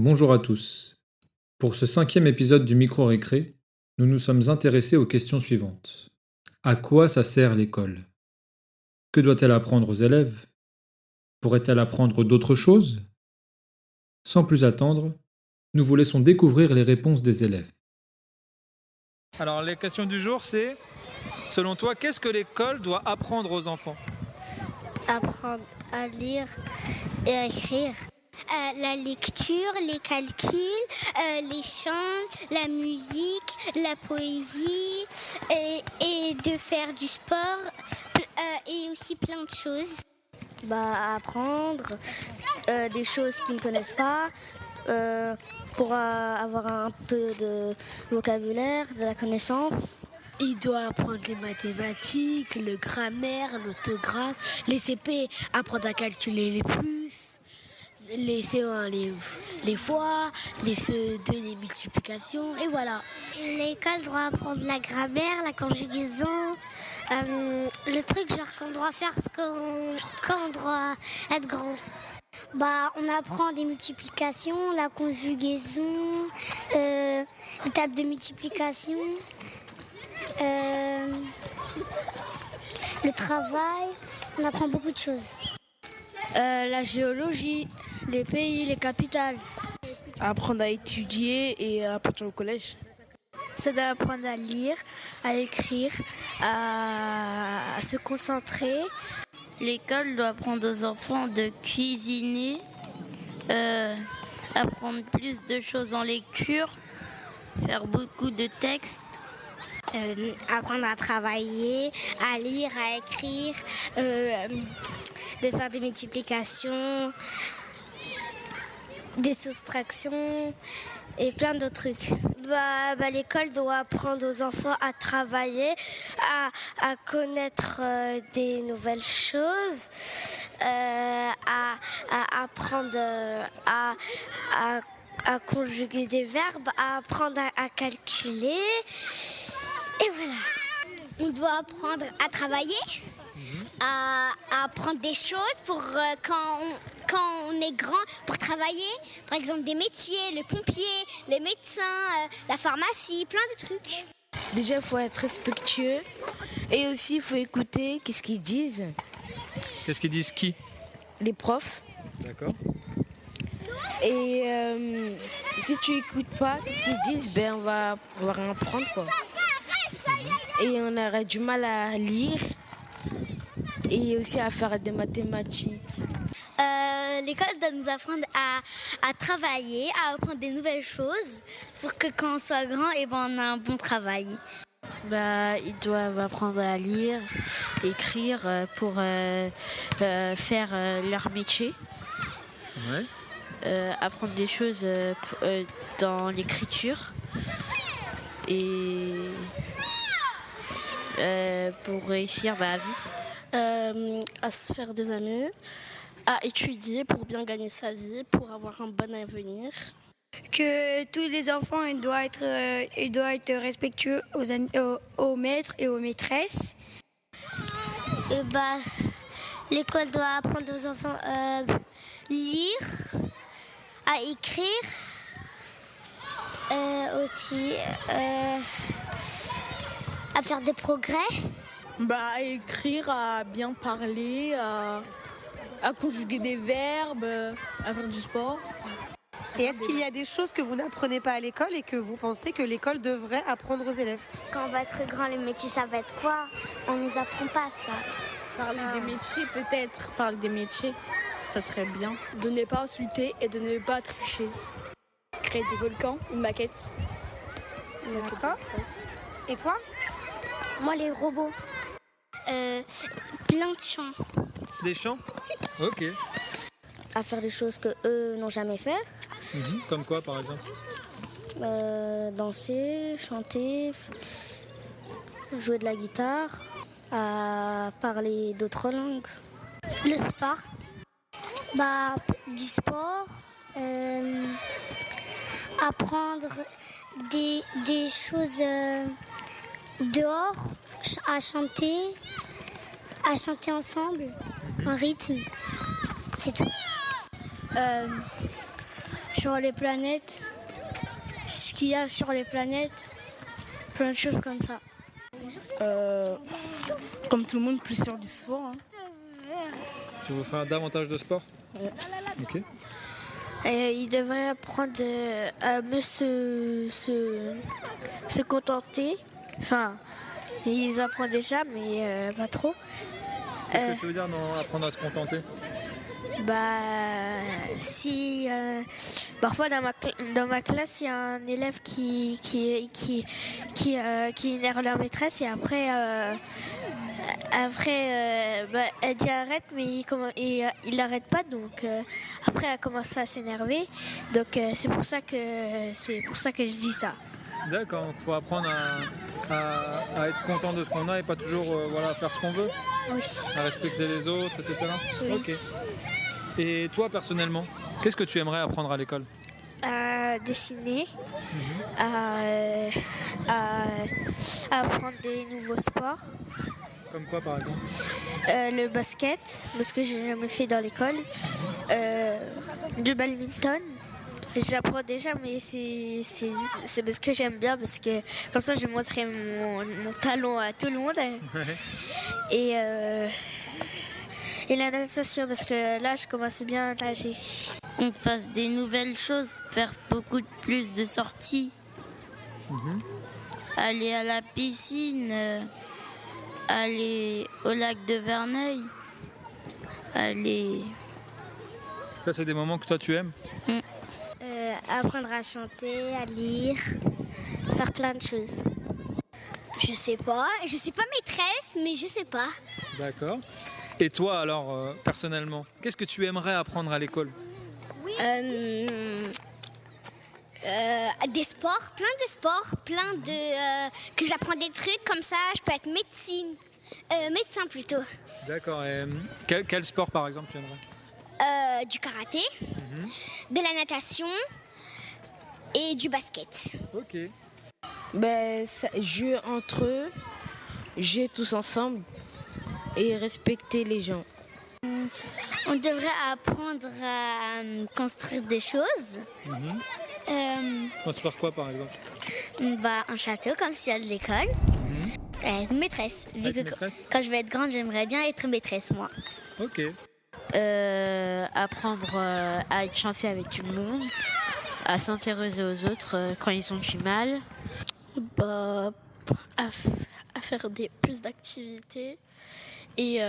Bonjour à tous. Pour ce 5e épisode du Micro-Récré, nous nous sommes intéressés aux questions suivantes. À quoi ça sert l'école? Que doit-elle apprendre aux élèves? Pourrait-elle apprendre d'autres choses? Sans plus attendre, nous vous laissons découvrir les réponses des élèves. Alors les questions du jour c'est, selon toi, qu'est-ce que l'école doit apprendre aux enfants? Apprendre à lire et à écrire. La lecture, les calculs, les chants, la musique, la poésie et de faire du sport et aussi plein de choses. Apprendre des choses qu'ils ne connaissent pas pour avoir un peu de vocabulaire, de la connaissance. Il doit apprendre les mathématiques, le grammaire, l'orthographe, les CP, apprendre à calculer les plus, les CE1, les fois, les CE2, les multiplications, et voilà. L'école doit apprendre la grammaire, la conjugaison, le truc genre qu'on doit faire quand on doit être grand. On apprend des multiplications, la conjugaison, les tables de multiplication, le travail, on apprend beaucoup de choses. La géologie, les pays, les capitales. Apprendre à étudier et à partir au collège. C'est d'apprendre à lire, à écrire, à se concentrer. L'école doit apprendre aux enfants de cuisiner, apprendre plus de choses en lecture, faire beaucoup de textes. Apprendre à travailler, à lire, à écrire, de faire des multiplications, des soustractions et plein d'autres trucs. L'école doit apprendre aux enfants à travailler, à connaître des nouvelles choses, à apprendre à conjuguer des verbes, à apprendre à calculer. Et voilà. On doit apprendre à travailler, à apprendre des choses pour quand on est grand, pour travailler. Par exemple, des métiers, le pompier, les médecins, la pharmacie, plein de trucs. Déjà, il faut être respectueux et aussi il faut écouter qu'est-ce qu'ils disent. Qu'est-ce qu'ils disent qui? Les profs. D'accord. Et si tu écoutes pas ce qu'ils disent, on va rien apprendre quoi. Et on aurait du mal à lire et aussi à faire des mathématiques. L'école doit nous apprendre à travailler, à apprendre des nouvelles choses pour que quand on soit grand, on a un bon travail. Ils doivent apprendre à lire, écrire pour faire leur métier. Ouais. Apprendre des choses dans l'écriture et pour réussir dans la vie. À se faire des amis, à étudier pour bien gagner sa vie, pour avoir un bon avenir. Que tous les enfants ils doivent être respectueux aux maîtres et aux maîtresses. L'école doit apprendre aux enfants à lire, à écrire, aussi à faire des progrès. À écrire, à bien parler, à conjuguer des verbes, à faire du sport. Et est-ce qu'il y a des choses que vous n'apprenez pas à l'école et que vous pensez que l'école devrait apprendre aux élèves? Quand on va être grand, le métier, ça va être quoi? On nous apprend pas ça. Parler des métiers peut-être, parler des métiers, ça serait bien. De ne pas insulter et de ne pas tricher. Créer des volcans, une maquette. D'accord. Et toi? Moi, les robots. Plein de chants. Des chants? Ok. À faire des choses que eux n'ont jamais fait. Comme quoi par exemple? Danser, chanter, jouer de la guitare, à parler d'autres langues. Le sport. Du sport. Apprendre des choses dehors, à chanter ensemble, en rythme. C'est tout. Sur les planètes, ce qu'il y a sur les planètes, plein de choses comme ça. Comme tout le monde, plus sur du sport. Hein. Tu veux faire davantage de sport? Ouais. Ok. Il devrait apprendre à mieux se contenter. Enfin, ils apprennent déjà, mais pas trop. Qu'est-ce que tu veux dire dans apprendre à se contenter? Si parfois dans ma classe il y a un élève qui énerve leur maîtresse et après elle dit arrête mais il n'arrête pas donc après elle commence à s'énerver donc c'est pour ça que je dis ça. D'accord, donc il faut apprendre à être content de ce qu'on a et pas toujours faire ce qu'on veut, Oui. à respecter les autres, etc. Oui. Ok. Et toi personnellement, qu'est-ce que tu aimerais apprendre à l'école? À dessiner, à apprendre des nouveaux sports. Comme quoi par exemple? Le basket, parce que j'ai jamais fait dans l'école. Du badminton. J'apprends déjà, mais c'est parce que j'aime bien, parce que comme ça, je vais montrer mon talent à tout le monde. Et la natation, parce que là, je commence bien à nager. Qu'on fasse des nouvelles choses, faire beaucoup plus de sorties. Aller à la piscine, aller au lac de Verneuil, aller... Ça, c'est des moments que toi, tu aimes? Apprendre à chanter, à lire, faire plein de choses. Je sais pas maîtresse, mais je sais pas. D'accord. Et toi, alors, personnellement, qu'est-ce que tu aimerais apprendre à l'école? Des sports, que j'apprends des trucs comme ça, je peux être médecin plutôt. D'accord. Et quel sport, par exemple, tu aimerais? Du karaté, de la natation et du basket. Ok. Jouer entre eux, jouer tous ensemble et respecter les gens. On devrait apprendre à construire des choses. Construire quoi, par exemple? Un château comme s'il y a de l'école. Être maîtresse. Maîtresse? Quand je vais être grande, j'aimerais bien être maîtresse, moi. Ok. Apprendre à être gentil avec tout le monde, à s'intéresser aux autres quand ils ont du mal. À faire plus d'activités et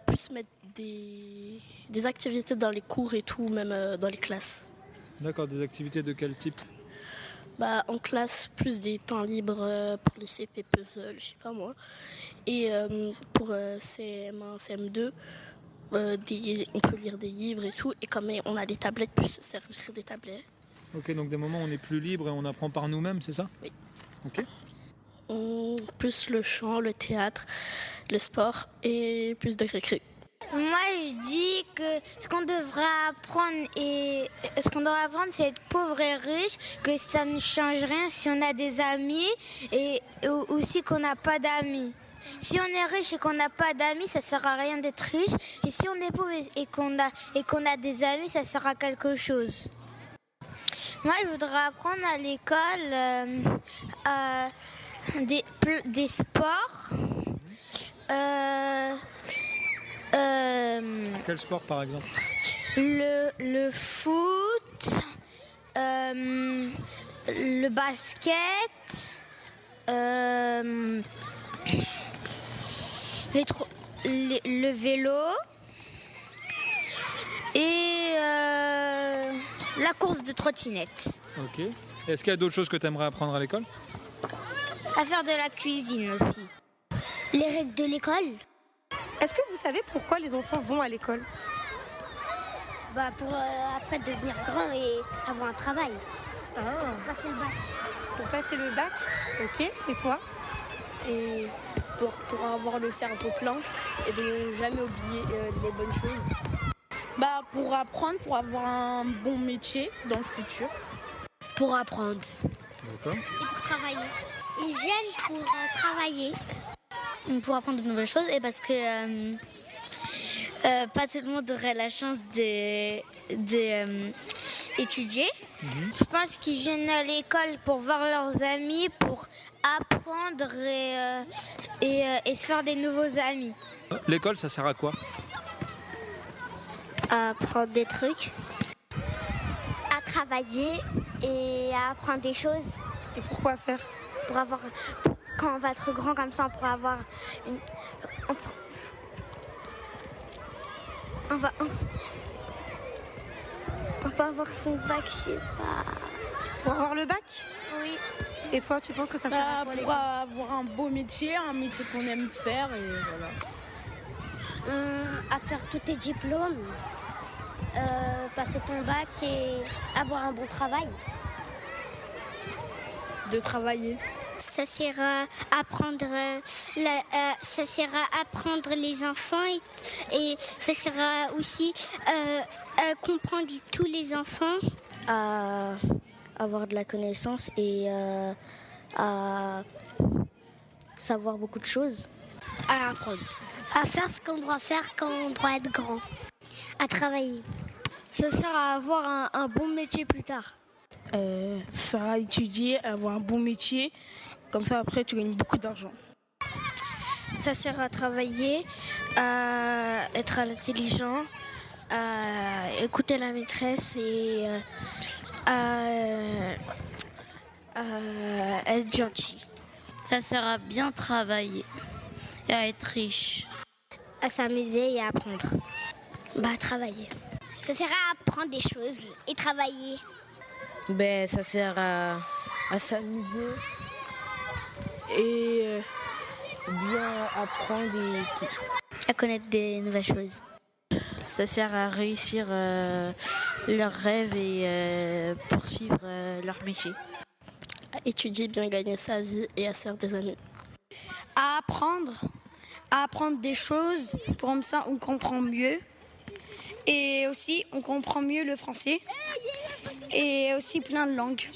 plus mettre des activités dans les cours et tout, même dans les classes. D'accord, des activités de quel type? En classe, plus des temps libres pour les CP puzzle, je sais pas moi. Et pour CM1, CM2, on peut lire des livres et tout. Et comme on a des tablettes, plus se servir des tablettes. Ok, donc des moments où on est plus libre et on apprend par nous-mêmes, c'est ça? Oui. Ok. Plus le chant, le théâtre, le sport et plus de récré. Moi, je dis que ce qu'on devrait apprendre, c'est être pauvre et riche, que ça ne change rien si on a des amis et aussi qu'on n'a pas d'amis. Si on est riche et qu'on n'a pas d'amis, ça ne sert à rien d'être riche. Et si on est pauvre et qu'on a des amis, ça sert à quelque chose. Moi, je voudrais apprendre à l'école des sports. Quel sport, par exemple? Le foot, le basket, le vélo et la course de trottinette. Ok. Est-ce qu'il y a d'autres choses que tu aimerais apprendre à l'école? À faire de la cuisine aussi. Les règles de l'école. Est-ce que vous savez pourquoi les enfants vont à l'école? Pour après devenir grand et avoir un travail. Pour passer le bac. Pour passer le bac? Ok. Et toi? Et pour avoir le cerveau plein et de ne jamais oublier les bonnes choses. Pour apprendre, pour avoir un bon métier dans le futur. Pour apprendre. D'accord. Et pour travailler. Ils viennent pour travailler. Pour apprendre de nouvelles choses et parce que Pas tout le monde aurait la chance de étudier. Je pense qu'ils viennent à l'école pour voir leurs amis, pour apprendre et se faire des nouveaux amis. L'école, ça sert à quoi? À apprendre des trucs, à travailler et à apprendre des choses Et pourquoi faire? pour avoir, quand on va être grand comme ça, pour avoir une... On va avoir son bac, je sais pas. Pour avoir le bac? Oui. Et toi, tu penses que ça sert à quoi Pour l'école? avoir un beau métier, un métier qu'on aime faire et voilà. À faire tous tes diplômes, passer ton bac et avoir un bon travail. De travailler. Ça sert à apprendre, ça sert à apprendre les enfants et ça sert à aussi à comprendre tous les enfants. À avoir de la connaissance et à savoir beaucoup de choses. À apprendre. À faire ce qu'on doit faire quand on doit être grand. À travailler. Ça sert à avoir un bon métier plus tard. Ça va étudier, avoir un bon métier. Comme ça, après, tu gagnes beaucoup d'argent. Ça sert à travailler, à être intelligent, à écouter la maîtresse et à être gentil. Ça sert à bien travailler et à être riche. À s'amuser et à apprendre. À travailler. Ça sert à apprendre des choses et travailler. Ça sert à s'amuser et bien apprendre À connaître des nouvelles choses. Ça sert à réussir leurs rêves et poursuivre leur métier. À étudier, bien gagner sa vie et à se faire des amis. À apprendre des choses, comme ça on comprend mieux. Et aussi on comprend mieux le français et aussi plein de langues.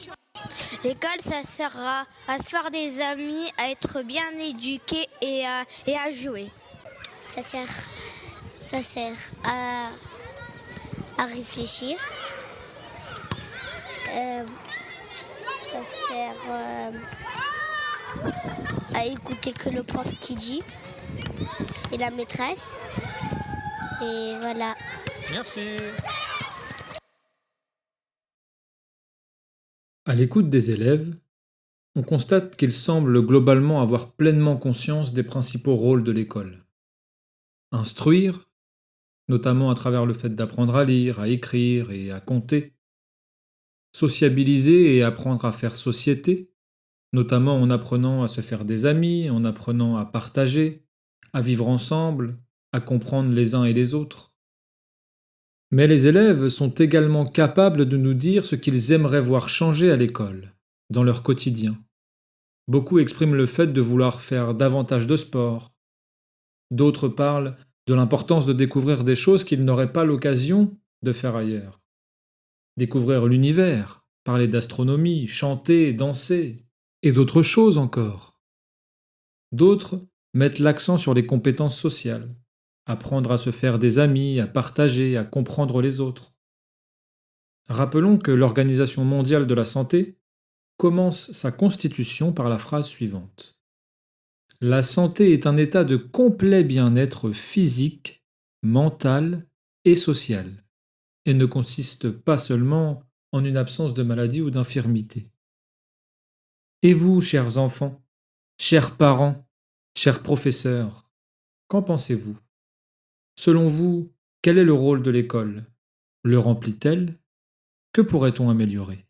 L'école, ça sert à se faire des amis, à être bien éduqué et à jouer. Ça sert à réfléchir. Ça sert à écouter que le prof qui dit et la maîtresse. Et voilà. Merci. À l'écoute des élèves, on constate qu'ils semblent globalement avoir pleinement conscience des principaux rôles de l'école. Instruire, notamment à travers le fait d'apprendre à lire, à écrire et à compter. Sociabiliser et apprendre à faire société, notamment en apprenant à se faire des amis, en apprenant à partager, à vivre ensemble, à comprendre les uns et les autres. Mais les élèves sont également capables de nous dire ce qu'ils aimeraient voir changer à l'école, dans leur quotidien. Beaucoup expriment le fait de vouloir faire davantage de sport. D'autres parlent de l'importance de découvrir des choses qu'ils n'auraient pas l'occasion de faire ailleurs. Découvrir l'univers, parler d'astronomie, chanter, danser, et d'autres choses encore. D'autres mettent l'accent sur les compétences sociales. Apprendre à se faire des amis, à partager, à comprendre les autres. Rappelons que l'Organisation mondiale de la santé commence sa constitution par la phrase suivante. La santé est un état de complet bien-être physique, mental et social, et ne consiste pas seulement en une absence de maladie ou d'infirmité. Et vous, chers enfants, chers parents, chers professeurs, qu'en pensez-vous ? Selon vous, quel est le rôle de l'école ? Le remplit-elle ? Que pourrait-on améliorer ?